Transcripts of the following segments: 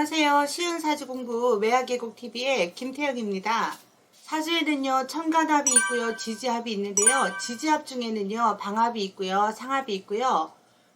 안녕하세요. 쉬운 사주 공부 매화계곡TV의 김태영입니다. 사주에는요, 천간합이 있고요, 지지합이 있는데요. 지지합 중에는요, 방합이 있고요, 상합이 있고요.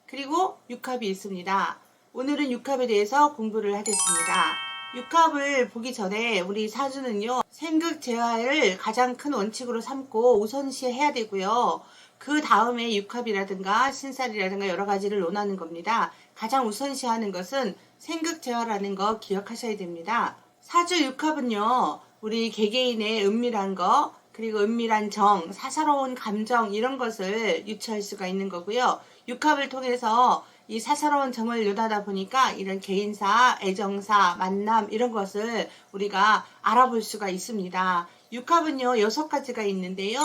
그리고 육합이 있습니다. 오늘은 육합에 대해서 공부를 하겠습니다. 육합을 보기 전에 우리 사주는요, 생극재화를 가장 큰 원칙으로 삼고 우선시해야 되고요. 그 다음에 육합이라든가 신살이라든가 여러 가지를 논하는 겁니다. 가장 우선시하는 것은 생극재화라는 거 기억하셔야 됩니다. 사주 육합은요, 우리 개개인의 은밀한 거, 그리고 은밀한 정, 사사로운 감정 이런 것을 유추할 수가 있는 거고요. 육합을 통해서 이 사사로운 점을 요하다 보니까 이런 개인사, 애정사, 만남 이런 것을 우리가 알아볼 수가 있습니다. 육합은요 6가지가 있는데요.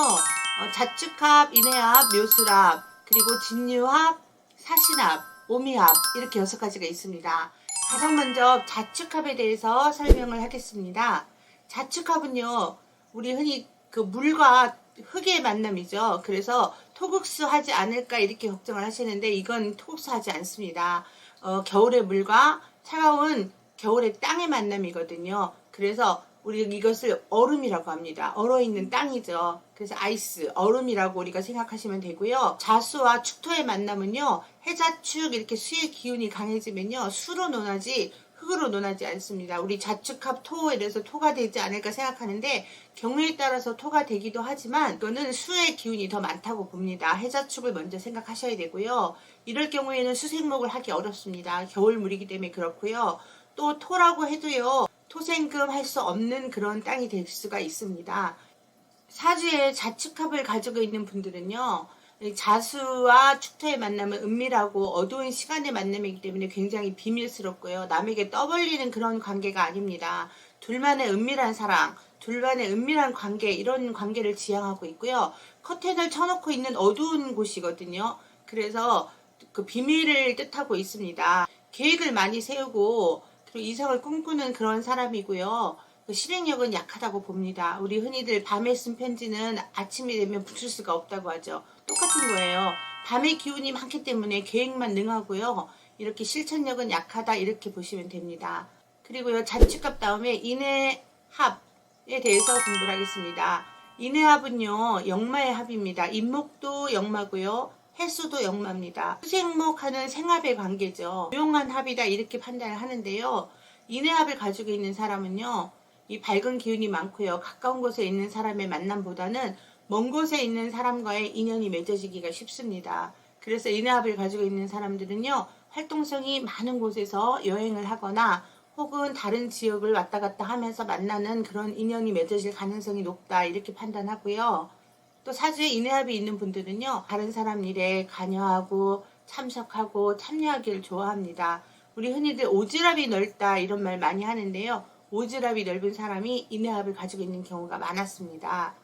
자축합, 인해합, 묘술합, 그리고 진유합, 사신합, 오미합 이렇게 6가지가 있습니다. 가장 먼저 자축합에 대해서 설명을 하겠습니다. 자축합은요 우리 흔히 그 물과 흙의 만남이죠. 그래서 토국수하지 않을까 이렇게 걱정을 하시는데 이건 토국수하지 않습니다. 겨울의 물과 차가운 겨울의 땅의 만남이거든요. 그래서 우리 이것을 얼음이라고 합니다. 얼어있는 땅이죠. 그래서 아이스, 얼음이라고 우리가 생각하시면 되고요. 자수와 축토의 만남은요. 해자축 이렇게 수의 기운이 강해지면요. 수로 논하지 흙으로 논하지 않습니다. 우리 자축합 토 이래서 토가 되지 않을까 생각하는데 경우에 따라서 토가 되기도 하지만 이거는 수의 기운이 더 많다고 봅니다. 해자축을 먼저 생각하셔야 되고요. 이럴 경우에는 수생목을 하기 어렵습니다. 겨울물이기 때문에 그렇고요. 또 토라고 해도요. 토생금 할 수 없는 그런 땅이 될 수가 있습니다. 사주에 자축합을 가지고 있는 분들은요. 자수와 축토의 만남은 은밀하고 어두운 시간의 만남이기 때문에 굉장히 비밀스럽고요. 남에게 떠벌리는 그런 관계가 아닙니다. 둘만의 은밀한 사랑, 둘만의 은밀한 관계 이런 관계를 지향하고 있고요. 커튼을 쳐놓고 있는 어두운 곳이거든요. 그래서 그 비밀을 뜻하고 있습니다. 계획을 많이 세우고 그리고 이성을 꿈꾸는 그런 사람이고요. 그 실행력은 약하다고 봅니다. 우리 흔히들 밤에 쓴 편지는 아침이 되면 붙일 수가 없다고 하죠. 똑같은 거예요. 밤의 기운이 많기 때문에 계획만 능하고요. 이렇게 실천력은 약하다 이렇게 보시면 됩니다. 그리고요 자축합 다음에 인해합에 대해서 공부를 하겠습니다. 인해합은요 역마의 합입니다. 인목도 역마고요. 해수도 역마입니다. 수생목하는 생합의 관계죠. 조용한 합이다 이렇게 판단을 하는데요. 인해합을 가지고 있는 사람은요. 이 밝은 기운이 많고요. 가까운 곳에 있는 사람의 만남보다는 먼 곳에 있는 사람과의 인연이 맺어지기가 쉽습니다. 그래서 인해합을 가지고 있는 사람들은요. 활동성이 많은 곳에서 여행을 하거나 혹은 다른 지역을 왔다 갔다 하면서 만나는 그런 인연이 맺어질 가능성이 높다 이렇게 판단하고요. 또 사주에 인해합이 있는 분들은요. 다른 사람 일에 관여하고 참석하고 참여하기를 좋아합니다. 우리 흔히들 오지랖이 넓다 이런 말 많이 하는데요. 오지랖이 넓은 사람이 인해합을 가지고 있는 경우가 많았습니다.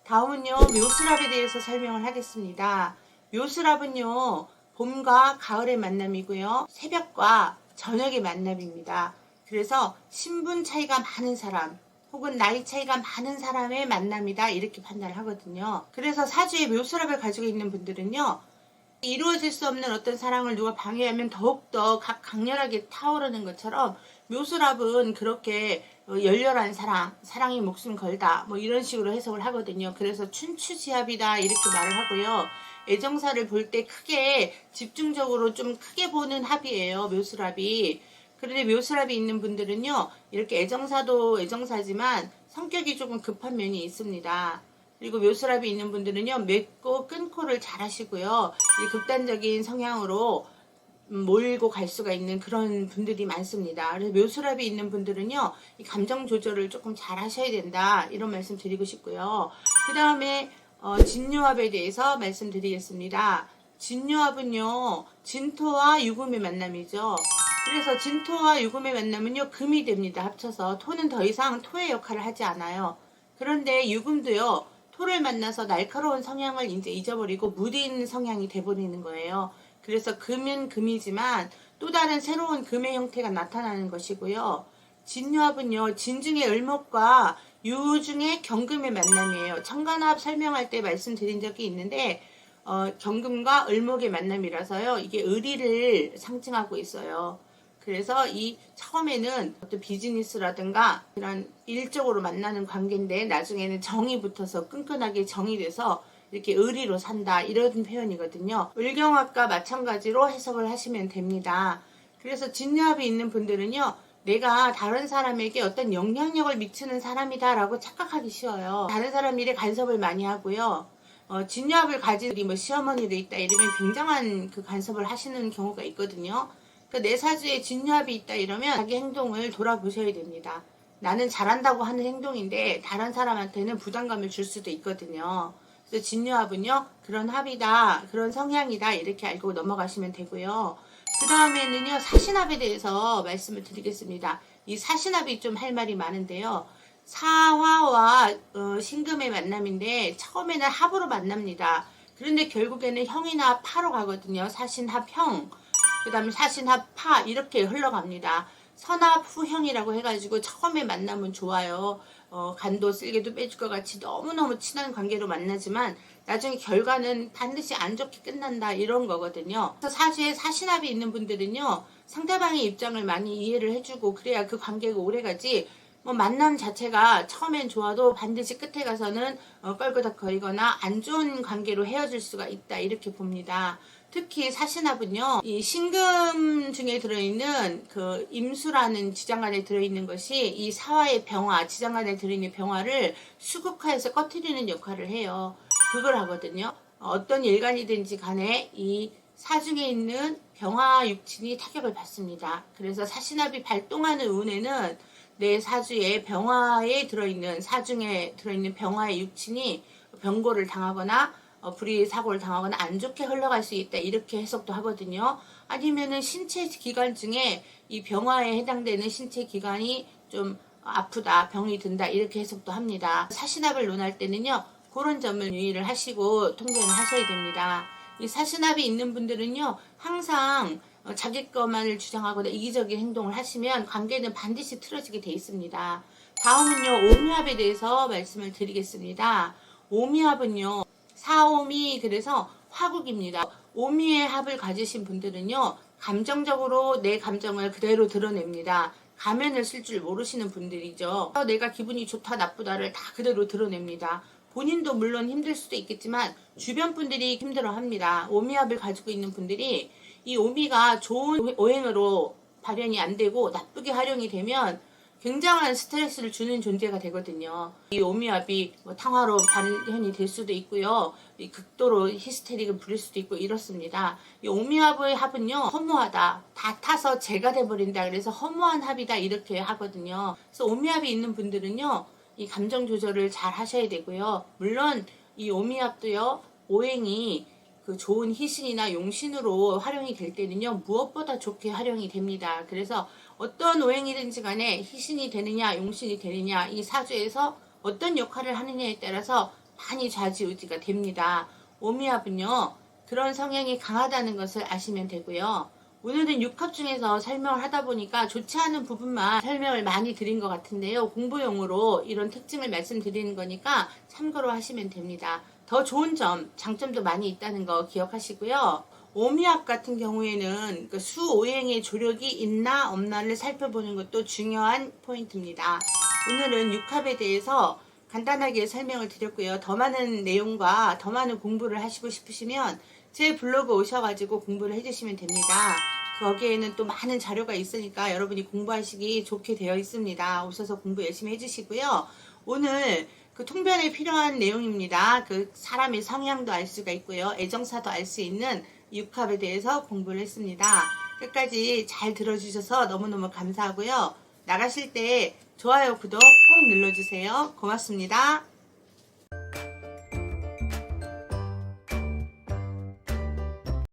다음은요. 묘술합에 대해서 설명을 하겠습니다. 묘술합은요. 봄과 가을의 만남이고요. 새벽과 저녁의 만남입니다. 그래서 신분 차이가 많은 사람 혹은 나이 차이가 많은 사람의 만남이다 이렇게 판단을 하거든요. 그래서 사주에 묘술합을 가지고 있는 분들은요. 이루어질 수 없는 어떤 사랑을 누가 방해하면 더욱더 강렬하게 타오르는 것처럼 묘술합은 그렇게 열렬한 사랑이 목숨 걸다 뭐 이런 식으로 해석을 하거든요. 그래서 춘추지합이다 이렇게 말을 하고요. 애정사를 볼 때 크게 집중적으로 좀 크게 보는 합이에요. 묘술합이. 그런데 묘술합이 있는 분들은요. 이렇게 애정사도 애정사지만 성격이 조금 급한 면이 있습니다. 그리고 묘술합이 있는 분들은요. 맺고 끊고를 잘 하시고요. 극단적인 성향으로 몰고 갈 수가 있는 그런 분들이 많습니다. 그래서 묘술합이 있는 분들은요. 이 감정 조절을 조금 잘 하셔야 된다. 이런 말씀 드리고 싶고요. 그 다음에 진유합에 대해서 말씀드리겠습니다. 진유합은요. 진토와 유금의 만남이죠. 그래서 진토와 유금의 만남은요. 금이 됩니다. 합쳐서 토는 더 이상 토의 역할을 하지 않아요. 그런데 유금도요. 토를 만나서 날카로운 성향을 이제 잊어버리고 무딘 성향이 돼버리는 거예요. 그래서 금은 금이지만 또 다른 새로운 금의 형태가 나타나는 것이고요. 진유합은요. 진 중에 을목과 유 중에 경금의 만남이에요. 천간합 설명할 때 말씀드린 적이 있는데 경금과 을목의 만남이라서요. 이게 의리를 상징하고 있어요. 그래서 이 처음에는 어떤 비즈니스라든가 이런 일적으로 만나는 관계인데 나중에는 정이 붙어서 끈끈하게 정이 돼서 이렇게 의리로 산다 이런 표현이거든요. 을경합과 마찬가지로 해석을 하시면 됩니다. 그래서 진유합이 있는 분들은요, 내가 다른 사람에게 어떤 영향력을 미치는 사람이다 라고 착각하기 쉬워요. 다른 사람 일에 간섭을 많이 하고요. 진유합을 가진 뭐 시어머니도 있다 이러면 굉장한 그 간섭을 하시는 경우가 있거든요. 내 사주에 진유합이 있다 이러면 자기 행동을 돌아보셔야 됩니다. 나는 잘한다고 하는 행동인데 다른 사람한테는 부담감을 줄 수도 있거든요. 그래서 진유합은요, 그런 합이다, 그런 성향이다 이렇게 알고 넘어가시면 되고요. 그 다음에는요, 사신합에 대해서 말씀을 드리겠습니다. 이 사신합이 좀 할 말이 많은데요. 사화와 신금의 만남인데 처음에는 합으로 만납니다. 그런데 결국에는 형이나 파로 가거든요. 사신합형, 그 다음에 사신합파 이렇게 흘러갑니다. 선합 후형이라고 해가지고 처음에 만나면 좋아요. 간도 쓸개도 빼줄 것 같이 너무너무 친한 관계로 만나지만 나중에 결과는 반드시 안 좋게 끝난다 이런 거거든요. 그래서 사주에 사신합이 있는 분들은요, 상대방의 입장을 많이 이해를 해주고 그래야 그 관계가 오래가지, 뭐 만남 자체가 처음엔 좋아도 반드시 끝에 가서는 껄끄덕거리거나 안 좋은 관계로 헤어질 수가 있다 이렇게 봅니다. 특히 사신합은요, 이 신금 중에 들어있는 그 임수라는 지장간에 들어있는 것이 이 사화의 병화, 지장간에 들어있는 병화를 수극화해서 꺼트리는 역할을 해요. 그걸 하거든요. 어떤 일간이든지 간에 이 사중에 있는 병화 육친이 타격을 받습니다. 그래서 사신합이 발동하는 운에는 내 사주에 병화에 들어있는, 사중에 들어있는 병화의 육친이 병고를 당하거나 불의 사고를 당하거나 안 좋게 흘러갈 수 있다 이렇게 해석도 하거든요. 아니면은 신체 기관 중에 이 병화에 해당되는 신체 기관이 좀 아프다, 병이 든다 이렇게 해석도 합니다. 사신합을 논할 때는요, 그런 점을 유의를 하시고 통변을 하셔야 됩니다. 이 사신합이 있는 분들은요, 항상 자기 것만을 주장하거나 이기적인 행동을 하시면 관계는 반드시 틀어지게 돼 있습니다. 다음은요, 오미합에 대해서 말씀을 드리겠습니다. 오미합은요, 사오미, 그래서 화국입니다. 오미의 합을 가지신 분들은요, 감정적으로 내 감정을 그대로 드러냅니다. 가면을 쓸 줄 모르시는 분들이죠. 내가 기분이 좋다 나쁘다를 다 그대로 드러냅니다. 본인도 물론 힘들 수도 있겠지만 주변 분들이 힘들어합니다. 오미합을 가지고 있는 분들이 이 오미가 좋은 오행으로 발현이 안 되고 나쁘게 활용이 되면 굉장한 스트레스를 주는 존재가 되거든요. 이 오미합이 뭐 탕화로 발현이 될 수도 있고요. 이 극도로 히스테릭을 부릴 수도 있고 이렇습니다. 이 오미합의 합은요, 허무하다, 다 타서 재가 돼버린다, 그래서 허무한 합이다 이렇게 하거든요. 그래서 오미합이 있는 분들은요, 이 감정 조절을 잘 하셔야 되고요. 물론 이 오미합도요, 오행이 그 좋은 희신이나 용신으로 활용이 될 때는요, 무엇보다 좋게 활용이 됩니다. 그래서 어떤 오행이든지 간에 희신이 되느냐 용신이 되느냐, 이 사주에서 어떤 역할을 하느냐에 따라서 많이 좌지우지가 됩니다. 오미합은요, 그런 성향이 강하다는 것을 아시면 되고요. 오늘은 육합 중에서 설명을 하다 보니까 좋지 않은 부분만 설명을 많이 드린 것 같은데요. 공부용으로 이런 특징을 말씀드리는 거니까 참고로 하시면 됩니다. 더 좋은 점, 장점도 많이 있다는 거 기억하시고요. 오미합 같은 경우에는 그 수오행의 조력이 있나 없나를 살펴보는 것도 중요한 포인트입니다. 오늘은 육합에 대해서 간단하게 설명을 드렸고요. 더 많은 내용과 더 많은 공부를 하시고 싶으시면 제 블로그 오셔가지고 공부를 해주시면 됩니다. 거기에는 또 많은 자료가 있으니까 여러분이 공부하시기 좋게 되어 있습니다. 오셔서 공부 열심히 해주시고요. 오늘 그 통변에 필요한 내용입니다. 그 사람의 성향도 알 수가 있고요. 애정사도 알 수 있는 육합에 대해서 공부를 했습니다. 끝까지 잘 들어주셔서 너무너무 감사하고요. 나가실 때 좋아요, 구독 꼭 눌러주세요. 고맙습니다.